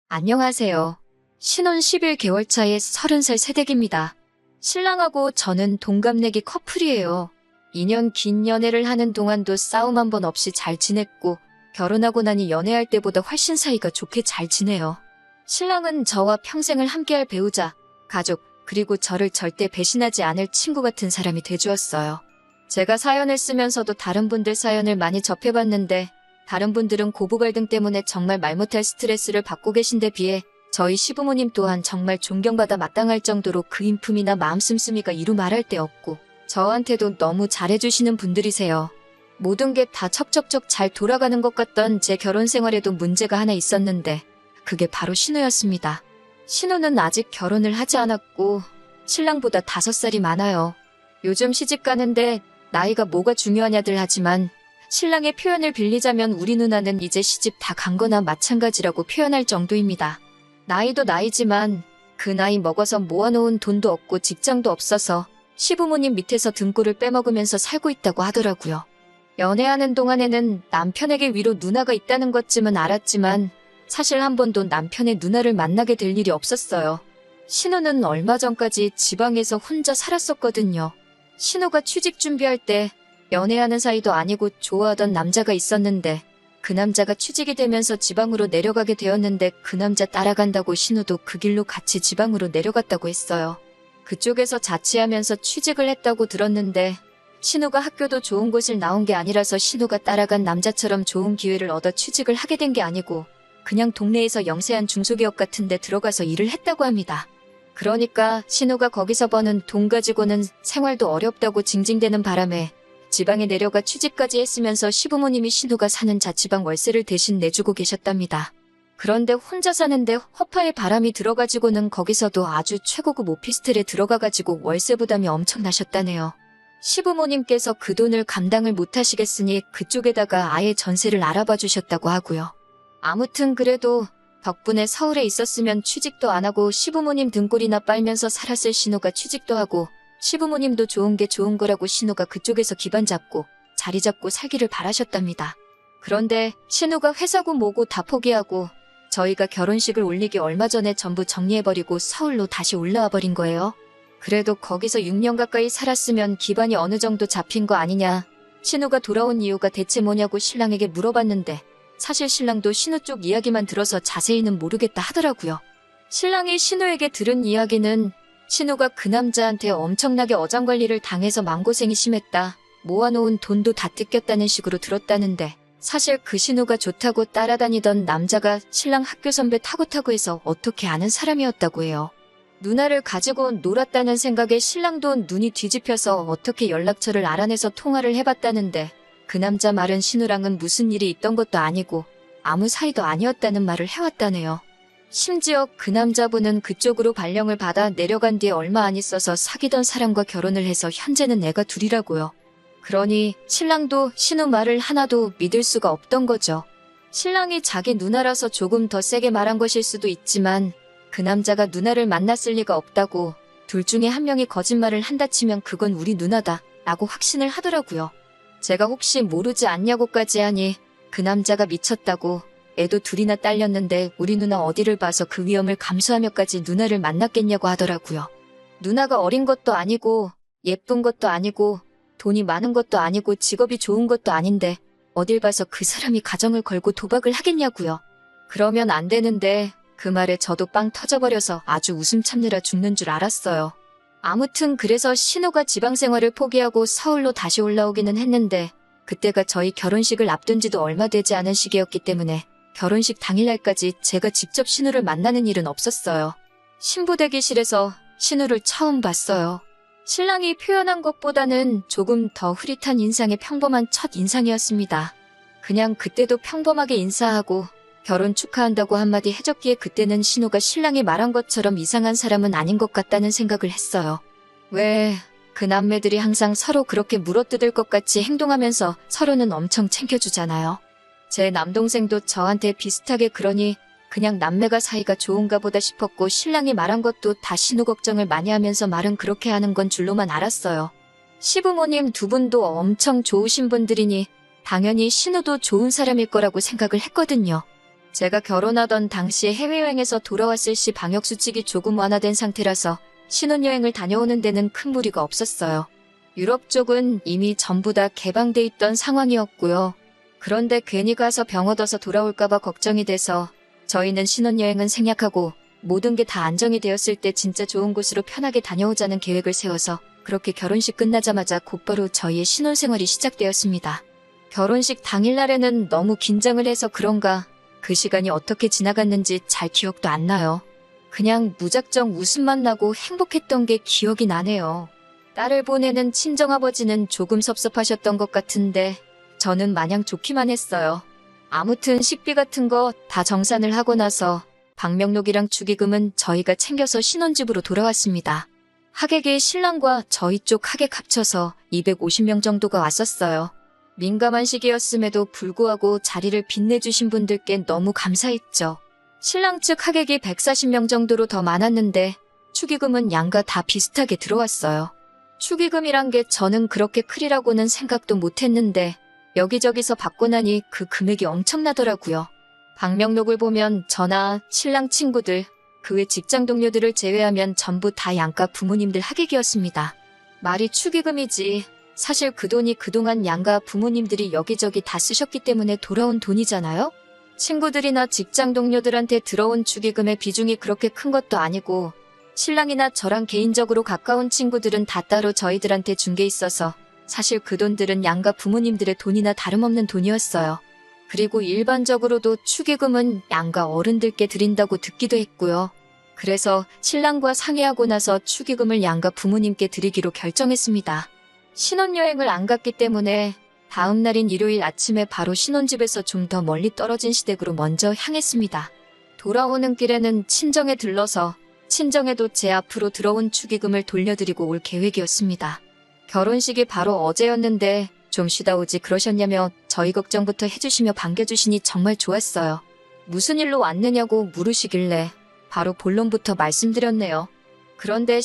안녕하세요. 신혼 11개월 차의 30살 새댁입니다. 신랑하고 저는 동갑내기 커플이에요. 2년 긴 연애를 하는 동안도 싸움 한 번 없이 잘 지냈고 결혼하고 나니 연애할 때보다 훨씬 사이가 좋게 잘 지내요. 신랑은 저와 평생을 함께할 배우자, 가족, 그리고 저를 절대 배신하지 않을 친구 같은 사람이 돼주었어요. 제가 사연을 쓰면서도 다른 분들 사연을 많이 접해봤는데 다른 분들은 고부 갈등 때문에 정말 말 못할 스트레스를 받고 계신데 비해 저희 시부모님 또한 정말 존경받아 마땅할 정도로 그 인품이나 마음 씀씀이가 이루 말할 데 없고 저한테도 너무 잘해주시는 분들이세요. 모든 게 다 척척척 잘 돌아가는 것 같던 제 결혼 생활에도 문제가 하나 있었는데 그게 바로 신우였습니다. 신우는 아직 결혼을 하지 않았고 신랑보다 5살이 많아요. 요즘 시집 가는데 나이가 뭐가 중요하냐들 하지만 신랑의 표현을 빌리자면 우리 누나는 이제 시집 다 간 거나 마찬가지라고 표현할 정도입니다. 나이도 나이지만 그 나이 먹어서 모아놓은 돈도 없고 직장도 없어서 시부모님 밑에서 등골을 빼먹으면서 살고 있다고 하더라고요. 연애하는 동안에는 남편에게 위로 누나가 있다는 것쯤은 알았지만 사실 한 번도 남편의 누나를 만나게 될 일이 없었어요. 신우는 얼마 전까지 지방에서 혼자 살았었거든요. 신우가 취직 준비할 때 연애하는 사이도 아니고 좋아하던 남자가 있었는데 그 남자가 취직이 되면서 지방으로 내려가게 되었는데 그 남자 따라간다고 신우도 그 길로 같이 지방으로 내려갔다고 했어요. 그쪽에서 자취하면서 취직을 했다고 들었는데 신우가 학교도 좋은 곳을 나온 게 아니라서 신우가 따라간 남자처럼 좋은 기회를 얻어 취직을 하게 된 게 아니고 그냥 동네에서 영세한 중소기업 같은 데 들어가서 일을 했다고 합니다. 그러니까 신우가 거기서 버는 돈 가지고는 생활도 어렵다고 징징대는 바람에 지방에 내려가 취직까지 했으면서 시부모님이 신우가 사는 자취방 월세를 대신 내주고 계셨답니다. 그런데 혼자 사는데 허파에 바람이 들어가지고는 거기서도 아주 최고급 오피스텔에 들어가가지고 월세 부담이 엄청나셨다네요. 시부모님께서 그 돈을 감당을 못하시겠으니 그쪽에다가 아예 전세를 알아봐 주셨다고 하고요. 아무튼 그래도 덕분에 서울에 있었으면 취직도 안 하고 시부모님 등골이나 빨면서 살았을 신우가 취직도 하고 시부모님도 좋은 게 좋은 거라고 신우가 그쪽에서 기반 잡고 자리 잡고 살기를 바라셨답니다. 그런데 신우가 회사고 뭐고 다 포기하고 저희가 결혼식을 올리기 얼마 전에 전부 정리해버리고 서울로 다시 올라와 버린 거예요. 그래도 거기서 6년 가까이 살았으면 기반이 어느 정도 잡힌 거 아니냐. 신우가 돌아온 이유가 대체 뭐냐고 신랑에게 물어봤는데 사실 신랑도 신우 쪽 이야기만 들어서 자세히는 모르겠다 하더라고요. 신랑이 신우에게 들은 이야기는 신우가 그 남자한테 엄청나게 어장관리를 당해서 마음고생이 심했다. 모아놓은 돈도 다 뜯겼다는 식으로 들었다는데 사실 그 신우가 좋다고 따라다니던 남자가 신랑 학교 선배 타고 해서 어떻게 아는 사람이었다고 해요. 누나를 가지고 놀았다는 생각에 신랑도 눈이 뒤집혀서 어떻게 연락처를 알아내서 통화를 해봤다는데 그 남자 말은 신우랑은 무슨 일이 있던 것도 아니고 아무 사이도 아니었다는 말을 해왔다네요. 심지어 그 남자분은 그쪽으로 발령을 받아 내려간 뒤에 얼마 안 있어서 사귀던 사람과 결혼을 해서 현재는 애가 둘이라고요. 그러니 신랑도 신우 말을 하나도 믿을 수가 없던 거죠. 신랑이 자기 누나라서 조금 더 세게 말한 것일 수도 있지만 그 남자가 누나를 만났을 리가 없다고 둘 중에 한 명이 거짓말을 한다 치면 그건 우리 누나다 라고 확신을 하더라고요. 제가 혹시 모르지 않냐고까지 하니 그 남자가 미쳤다고 애도 둘이나 딸렸는데 우리 누나 어디를 봐서 그 위험을 감수하며까지 누나를 만났겠냐고 하더라고요. 누나가 어린 것도 아니고 예쁜 것도 아니고 돈이 많은 것도 아니고 직업이 좋은 것도 아닌데 어딜 봐서 그 사람이 가정을 걸고 도박을 하겠냐고요. 그러면 안 되는데 그 말에 저도 빵 터져버려서 아주 웃음 참느라 죽는 줄 알았어요. 아무튼 그래서 신우가 지방생활을 포기하고 서울로 다시 올라오기는 했는데 그때가 저희 결혼식을 앞둔 지도 얼마 되지 않은 시기였기 때문에 결혼식 당일날까지 제가 직접 신우를 만나는 일은 없었어요. 신부 대기실에서 신우를 처음 봤어요. 신랑이 표현한 것보다는 조금 더 흐릿한 인상의 평범한 첫 인상이었습니다. 그냥 그때도 평범하게 인사하고 결혼 축하한다고 한마디 해줬기에 그때는 신우가 신랑이 말한 것처럼 이상한 사람은 아닌 것 같다는 생각을 했어요. 왜 그 남매들이 항상 서로 그렇게 물어뜯을 것 같이 행동하면서 서로는 엄청 챙겨주잖아요. 제 남동생도 저한테 비슷하게 그러니 그냥 남매가 사이가 좋은가 보다 싶었고 신랑이 말한 것도 다 신우 걱정을 많이 하면서 말은 그렇게 하는 건 줄로만 알았어요. 시부모님 두 분도 엄청 좋으신 분들이니 당연히 신우도 좋은 사람일 거라고 생각을 했거든요. 제가 결혼하던 당시에 해외여행에서 돌아왔을 시 방역수칙이 조금 완화된 상태라서 신혼여행을 다녀오는 데는 큰 무리가 없었어요. 유럽 쪽은 이미 전부 다 개방돼 있던 상황이었고요. 그런데 괜히 가서 병 얻어서 돌아올까봐 걱정이 돼서 저희는 신혼여행은 생략하고 모든 게 다 안정이 되었을 때 진짜 좋은 곳으로 편하게 다녀오자는 계획을 세워서 그렇게 결혼식 끝나자마자 곧바로 저희의 신혼생활이 시작되었습니다. 결혼식 당일날에는 너무 긴장을 해서 그런가 그 시간이 어떻게 지나갔는지 잘 기억도 안 나요. 그냥 무작정 웃음만 나고 행복했던 게 기억이 나네요. 딸을 보내는 친정아버지는 조금 섭섭하셨던 것 같은데 저는 마냥 좋기만 했어요. 아무튼 식비 같은 거 다 정산을 하고 나서 방명록이랑 축의금은 저희가 챙겨서 신혼집으로 돌아왔습니다. 하객이 신랑과 저희 쪽 하객 합쳐서 250명 정도가 왔었어요. 민감한 시기였음에도 불구하고 자리를 빛내주신 분들께 너무 감사했죠. 신랑 측 하객이 140명 정도로 더 많았는데 축의금은 양가 다 비슷하게 들어왔어요. 축의금이란 게 저는 그렇게 크리라고는 생각도 못했는데 여기저기서 받고 나니 그 금액이 엄청나더라고요. 방명록을 보면 저나 신랑 친구들, 그 외 직장 동료들을 제외하면 전부 다 양가 부모님들 하객이었습니다. 말이 축의금이지 사실 그 돈이 그동안 양가 부모님들이 여기저기 다 쓰셨기 때문에 돌아온 돈이잖아요? 친구들이나 직장 동료들한테 들어온 축의금의 비중이 그렇게 큰 것도 아니고 신랑이나 저랑 개인적으로 가까운 친구들은 다 따로 저희들한테 준 게 있어서 사실 그 돈들은 양가 부모님들의 돈이나 다름없는 돈이었어요. 그리고 일반적으로도 축의금은 양가 어른들께 드린다고 듣기도 했고요. 그래서 신랑과 상의하고 나서 축의금을 양가 부모님께 드리기로 결정했습니다. 신혼여행을 안 갔기 때문에 다음 날인 일요일 아침에 바로 신혼집에서 좀 더 멀리 떨어진 시댁으로 먼저 향했습니다. 돌아오는 길에는 친정에 들러서 친정에도 제 앞으로 들어온 축의금을 돌려드리고 올 계획이었습니다. 결혼식이 바로 어제였는데 좀 쉬다 오지 그러셨냐며 저희 걱정부터 해주시며 반겨주시니 정말 좋았어요. 무슨 일로 왔느냐고 물으시길래 바로 본론부터 말씀드렸네요. 그런데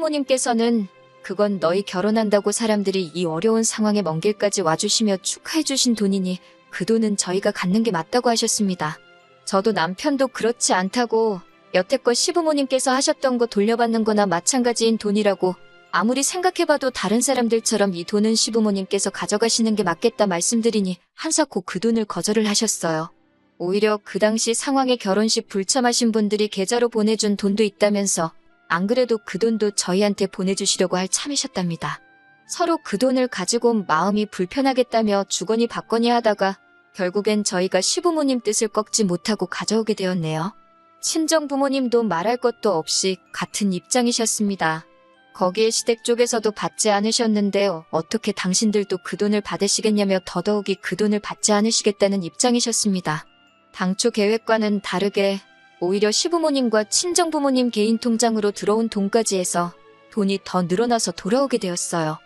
시부모님께서는 그건 너희 결혼한다고 사람들이 이 어려운 상황에 먼 길까지 와주시며 축하해주신 돈이니 그 돈은 저희가 갖는 게 맞다고 하셨습니다. 저도 남편도 그렇지 않다고 여태껏 시부모님께서 하셨던 거 돌려받는 거나 마찬가지인 돈이라고 아무리 생각해봐도 다른 사람들처럼 이 돈은 시부모님께서 가져가시는 게 맞겠다 말씀드리니 한사코 그 돈을 거절을 하셨어요. 오히려 그 당시 상황에 결혼식 불참하신 분들이 계좌로 보내준 돈도 있다면서 안 그래도 그 돈도 저희한테 보내주시려고 할 참이셨답니다. 서로 그 돈을 가지고 마음이 불편하겠다며 주거니 받거니 하다가 결국엔 저희가 시부모님 뜻을 꺾지 못하고 가져오게 되었네요. 친정 부모님도 말할 것도 없이 같은 입장이셨습니다. 거기에 시댁 쪽에서도 받지 않으셨는데 어떻게 당신들도 그 돈을 받으시겠냐며 더더욱이 그 돈을 받지 않으시겠다는 입장이셨습니다. 당초 계획과는 다르게 오히려 시부모님과 친정부모님 개인 통장으로 들어온 돈까지 해서 돈이 더 늘어나서 돌아오게 되었어요.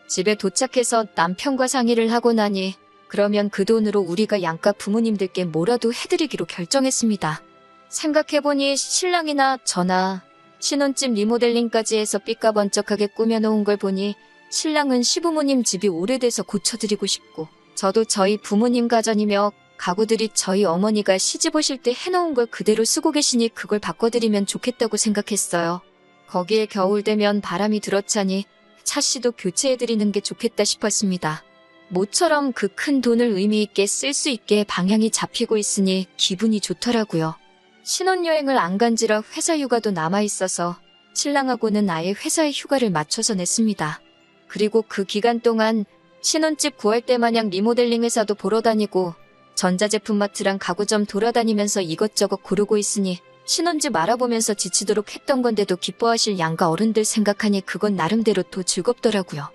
집에 도착해서 남편과 상의를 하고 나니 그러면 그 돈으로 우리가 양가 부모님들께 뭐라도 해드리기로 결정했습니다. 생각해보니 신랑이나 저나 신혼집 리모델링까지 해서 삐까번쩍하게 꾸며놓은 걸 보니 신랑은 시부모님 집이 오래돼서 고쳐드리고 싶고 저도 저희 부모님 가전이며 가구들이 저희 어머니가 시집 오실 때 해놓은 걸 그대로 쓰고 계시니 그걸 바꿔드리면 좋겠다고 생각했어요. 거기에 겨울 되면 바람이 들어차니 차씨도 교체해드리는 게 좋겠다 싶었습니다. 모처럼 그 큰 돈을 의미있게 쓸 수 있게 방향이 잡히고 있으니 기분이 좋더라고요. 신혼여행을 안 간지라 회사 휴가도 남아있어서 신랑하고는 아예 회사에 휴가를 맞춰서 냈습니다. 그리고 그 기간 동안 신혼집 구할 때 마냥 리모델링 회사도 보러 다니고 전자제품 마트랑 가구점 돌아다니면서 이것저것 고르고 있으니 신혼집 알아보면서 지치도록 했던 건데도 기뻐하실 양가 어른들 생각하니 그건 나름대로 또 즐겁더라고요.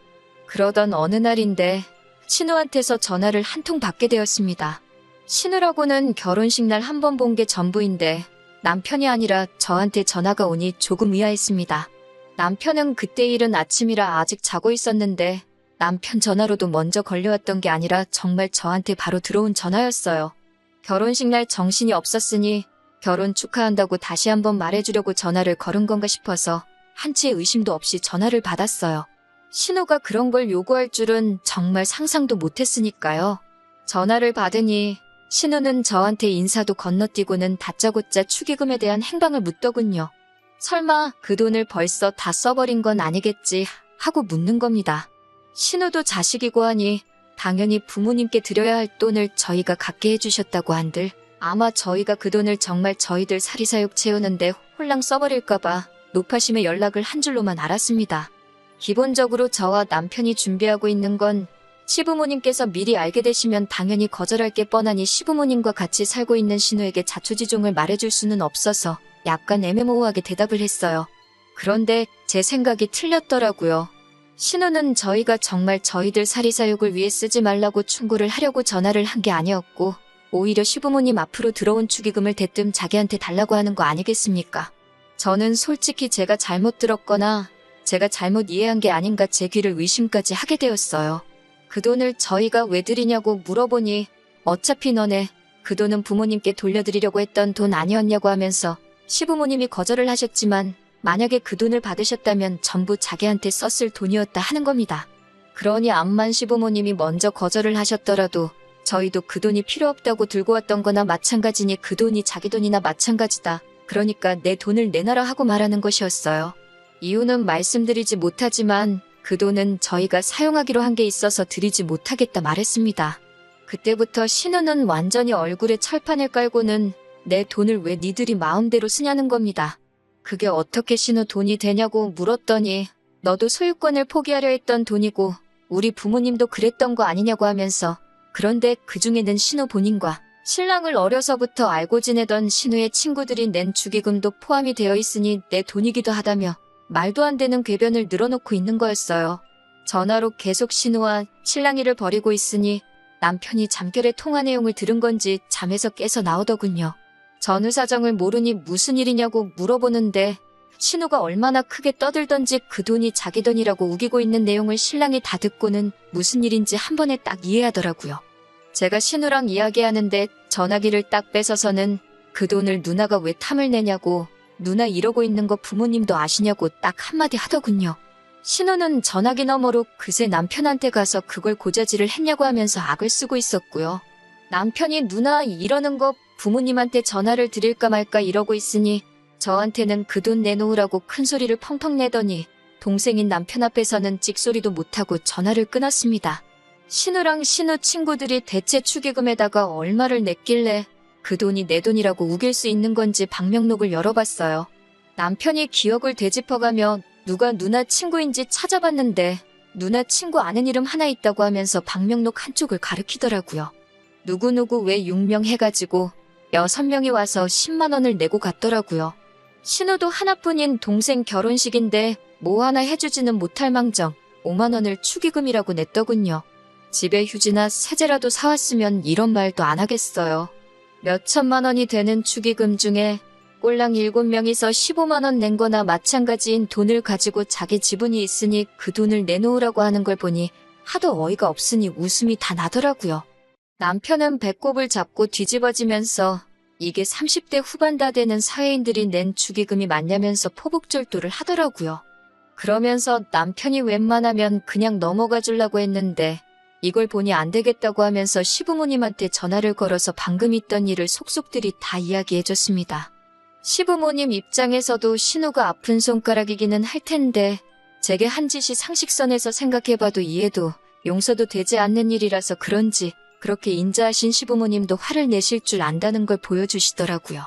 그러던 어느 날인데 신우한테서 전화를 한 통 받게 되었습니다. 신우라고는 결혼식 날 한 번 본 게 전부인데 남편이 아니라 저한테 전화가 오니 조금 의아했습니다. 남편은 그때 일은 아침이라 아직 자고 있었는데 남편 전화로도 먼저 걸려왔던 게 아니라 정말 저한테 바로 들어온 전화였어요. 결혼식 날 정신이 없었으니 결혼 축하한다고 다시 한번 말해주려고 전화를 걸은 건가 싶어서 한치의 의심도 없이 전화를 받았어요. 신우가 그런 걸 요구할 줄은 정말 상상도 못했으니까요. 전화를 받으니 신우는 저한테 인사도 건너뛰고는 다짜고짜 축의금에 대한 행방을 묻더군요. 설마 그 돈을 벌써 다 써버린 건 아니겠지 하고 묻는 겁니다. 신우도 자식이고 하니 당연히 부모님께 드려야 할 돈을 저희가 갖게 해주셨다고 한들 아마 저희가 그 돈을 정말 저희들 사리사욕 채우는데 홀랑 써버릴까봐 노파심에 연락을 한 줄로만 알았습니다. 기본적으로 저와 남편이 준비하고 있는 건 시부모님께서 미리 알게 되시면 당연히 거절할 게 뻔하니 시부모님과 같이 살고 있는 신우에게 자초지종을 말해줄 수는 없어서 약간 애매모호하게 대답을 했어요. 그런데 제 생각이 틀렸더라고요. 신우는 저희가 정말 저희들 사리사욕을 위해 쓰지 말라고 충고를 하려고 전화를 한 게 아니었고 오히려 시부모님 앞으로 들어온 축의금을 대뜸 자기한테 달라고 하는 거 아니겠습니까? 저는 솔직히 제가 잘못 들었거나 제가 잘못 이해한 게 아닌가 제 귀를 의심까지 하게 되었어요. 그 돈을 저희가 왜 드리냐고 물어보니 어차피 너네 그 돈은 부모님께 돌려드리려고 했던 돈 아니었냐고 하면서 시부모님이 거절을 하셨지만 만약에 그 돈을 받으셨다면 전부 자기한테 썼을 돈이었다 하는 겁니다. 그러니 암만 시부모님이 먼저 거절을 하셨더라도 저희도 그 돈이 필요 없다고 들고 왔던 거나 마찬가지니 그 돈이 자기 돈이나 마찬가지다. 그러니까 내 돈을 내놔라 하고 말하는 것이었어요. 이유는 말씀드리지 못하지만 그 돈은 저희가 사용하기로 한 게 있어서 드리지 못하겠다 말했습니다. 그때부터 신우는 완전히 얼굴에 철판을 깔고는 내 돈을 왜 니들이 마음대로 쓰냐는 겁니다. 그게 어떻게 신우 돈이 되냐고 물었더니 너도 소유권을 포기하려 했던 돈이고 우리 부모님도 그랬던 거 아니냐고 하면서 그런데 그중에는 신우 본인과 신랑을 어려서부터 알고 지내던 신우의 친구들이 낸 축의금도 포함이 되어 있으니 내 돈이기도 하다며 말도 안 되는 궤변을 늘어놓고 있는 거였어요. 전화로 계속 신우와 신랑이를 벌이고 있으니 남편이 잠결에 통화 내용을 들은 건지 잠에서 깨서 나오더군요. 전후 사정을 모르니 무슨 일이냐고 물어보는데 신우가 얼마나 크게 떠들던지 그 돈이 자기 돈이라고 우기고 있는 내용을 신랑이 다 듣고는 무슨 일인지 한 번에 딱 이해하더라고요. 제가 신우랑 이야기하는데 전화기를 딱 뺏어서는 그 돈을 누나가 왜 탐을 내냐고 누나 이러고 있는 거 부모님도 아시냐고 딱 한마디 하더군요. 신우는 전화기 너머로 그새 남편한테 가서 그걸 고자질을 했냐고 하면서 악을 쓰고 있었고요. 남편이 누나 이러는 거 부모님한테 전화를 드릴까 말까 이러고 있으니 저한테는 그 돈 내놓으라고 큰 소리를 펑펑 내더니 동생인 남편 앞에서는 찍소리도 못하고 전화를 끊었습니다. 신우랑 신우 친구들이 대체 축의금에다가 얼마를 냈길래 그 돈이 내 돈이라고 우길 수 있는 건지 방명록을 열어봤어요. 남편이 기억을 되짚어가며 누가 누나 친구인지 찾아봤는데 누나 친구 아는 이름 하나 있다고 하면서 방명록 한쪽을 가리키더라고요. 누구누구 왜 유명해가지고 6명이 와서 10만 원을 내고 갔더라고요. 신우도 하나뿐인 동생 결혼식인데 뭐 하나 해주지는 못할 망정 5만 원을 축의금이라고 냈더군요. 집에 휴지나 세제라도 사왔으면 이런 말도 안 하겠어요. 몇 천만 원이 되는 축의금 중에 꼴랑 7명이서 15만 원 낸 거나 마찬가지인 돈을 가지고 자기 지분이 있으니 그 돈을 내놓으라고 하는 걸 보니 하도 어이가 없으니 웃음이 다 나더라고요. 남편은 배꼽을 잡고 뒤집어지면서 이게 30대 후반 다 되는 사회인들이 낸 축의금이 맞냐면서 포복절도를 하더라고요. 그러면서 남편이 웬만하면 그냥 넘어가 주려고 했는데 이걸 보니 안 되겠다고 하면서 시부모님한테 전화를 걸어서 방금 있던 일을 속속들이 다 이야기해줬습니다. 시부모님 입장에서도 신우가 아픈 손가락이기는 할 텐데 제게 한 짓이 상식선에서 생각해봐도 이해도 용서도 되지 않는 일이라서 그런지 그렇게 인자하신 시부모님도 화를 내실 줄 안다는 걸 보여주시더라고요.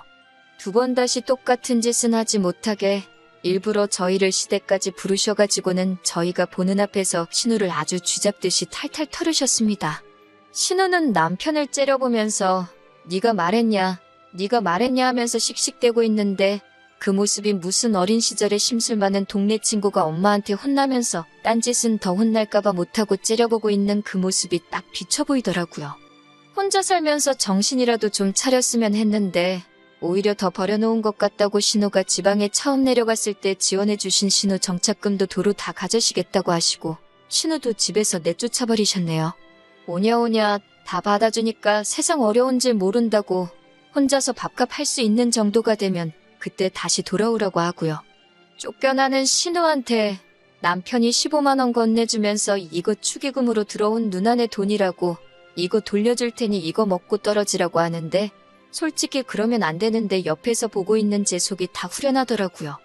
2번 다시 똑같은 짓은 하지 못하게 일부러 저희를 시댁까지 부르셔가지고는 저희가 보는 앞에서 신우를 아주 쥐잡듯이 탈탈 털으셨습니다. 신우는 남편을 째려보면서 네가 말했냐 하면서 씩씩대고 있는데 그 모습이 무슨 어린 시절에 심술 많은 동네 친구가 엄마한테 혼나면서 딴짓은 더 혼날까봐 못하고 째려보고 있는 그 모습이 딱 비쳐 보이더라고요. 혼자 살면서 정신이라도 좀 차렸으면 했는데 오히려 더 버려놓은 것 같다고 신우가 지방에 처음 내려갔을 때 지원해주신 신우 정착금도 도로 다 가져시겠다고 하시고 신우도 집에서 내쫓아버리셨네요. 오냐오냐 다 받아주니까 세상 어려운 줄 모른다고 혼자서 밥값 할 수 있는 정도가 되면 그때 다시 돌아오라고 하고요. 쫓겨나는 신우한테 남편이 15만 원 건네주면서 이거 축의금으로 들어온 누나네 돈이라고 이거 돌려줄 테니 이거 먹고 떨어지라고 하는데 솔직히 그러면 안 되는데 옆에서 보고 있는 제 속이 다 후련하더라고요.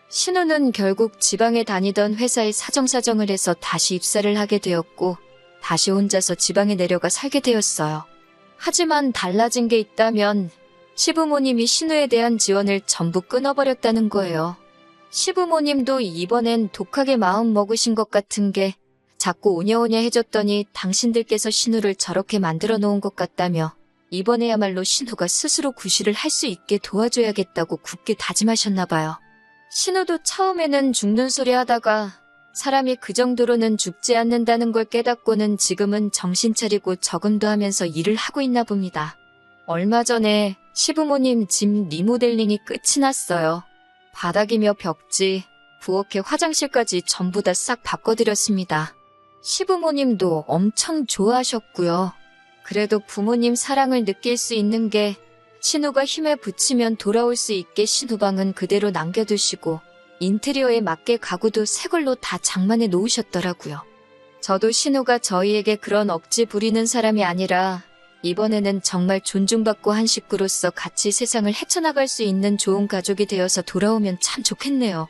신우는 결국 지방에 다니던 회사에 사정사정을 해서 다시 입사를 하게 되었고 다시 혼자서 지방에 내려가 살게 되었어요. 하지만 달라진 게 있다면 시부모님이 신우에 대한 지원을 전부 끊어버렸다는 거예요. 시부모님도 이번엔 독하게 마음 먹으신 것 같은 게 자꾸 오냐오냐 해줬더니 당신들께서 신우를 저렇게 만들어 놓은 것 같다며 이번에야말로 신우가 스스로 구실을 할 수 있게 도와줘야겠다고 굳게 다짐하셨나 봐요. 신우도 처음에는 죽는 소리 하다가 사람이 그 정도로는 죽지 않는다는 걸 깨닫고는 지금은 정신 차리고 적응도 하면서 일을 하고 있나 봅니다. 얼마 전에 시부모님 집 리모델링이 끝이 났어요. 바닥이며 벽지, 부엌에 화장실까지 전부 다 싹 바꿔드렸습니다. 시부모님도 엄청 좋아하셨고요. 그래도 부모님 사랑을 느낄 수 있는 게 신우가 힘에 부치면 돌아올 수 있게 신우방은 그대로 남겨두시고 인테리어에 맞게 가구도 새 걸로 다 장만해 놓으셨더라고요. 저도 신우가 저희에게 그런 억지 부리는 사람이 아니라 이번에는 정말 존중받고 한 식구로서 같이 세상을 헤쳐나갈 수 있는 좋은 가족이 되어서 돌아오면 참 좋겠네요.